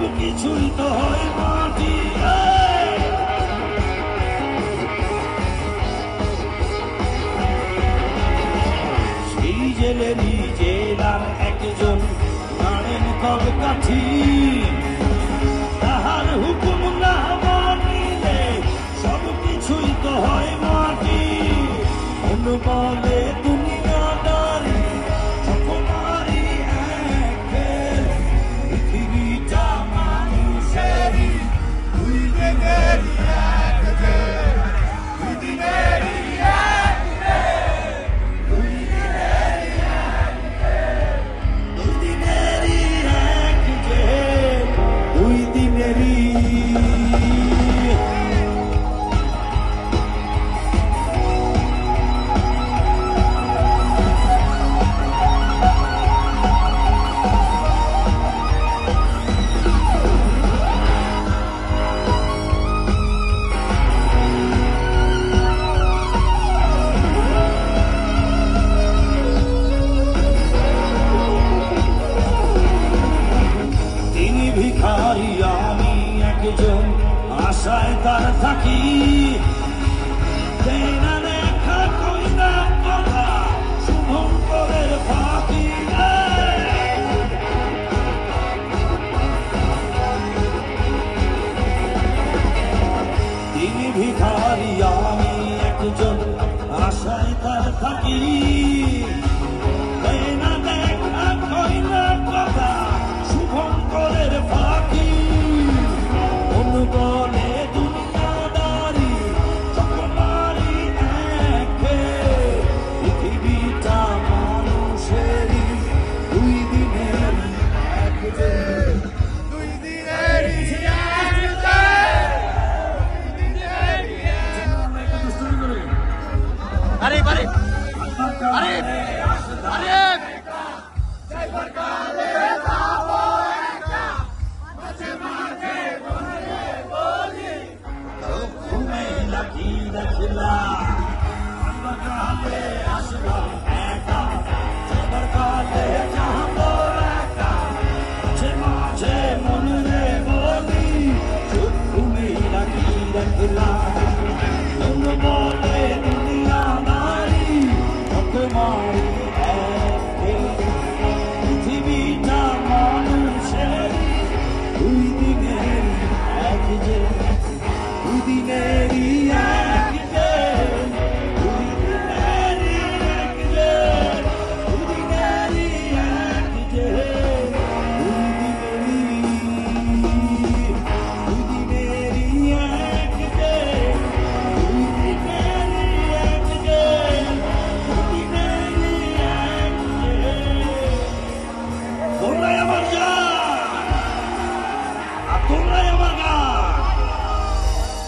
সব কিছুই তো হয় মাটি। সেই জেলেরই জেলার একজন নাড়েন কলকাঠি, তাহার হুকুম না মানিলে সব কিছুই তো হয় মাটি। মন বলে দুনিয়াদারি সকমারি এক ফের, পৃথিবীটা মানুষেরই দুই দিনেরই এক ফের, দুই দিনেরই এক ফের, দুই দিনেরই এক ফের, দুই দিনেরই এক ফের, দুই দিনেরই। তিনি ভিখারি আমি একজন আশায় তার থাকি, দেনা লেখা কইনা কথা শুভঙ্করের ফাঁকি। তিনি ভিখারি আমি একজন আশায় তার থাকি, দেনা লেখা কইনা কথা শুভঙ্করের ফাঁকি। মন বলে দুনিয়াদারি সকমারি এক ফের, পৃথিবীটা মানুষেরই দুই দিনেরই এক ফের, দুই দিনেরই এক ফের, দুই দিনেরই এক ফের। আরে আরে আরে আরে যাইবার কালে যাবো একা, মাঝে মাঝে মনে বলি ঘুমে লাগি দেখলাম। যাইবার কালে আসবো একা, যাইবার কালে যাবো একা, মাঝে মাঝে মনে বলি ঘুমে লাগি দেখলাম। মন বলে দুনিয়াদারি সকমারি এক ফের, পৃথিবীটা মানুষেরই দুই দিনেরই এক যে, দুই দিনেরই এক যে, দুই দিনেরই এক যে, দুই দিনেরই এক যে, দুই দিনেরই এক যে, দুই দিনেরই এক যে, দুই দিনেরই এক যে। তোমরাই আমার জান।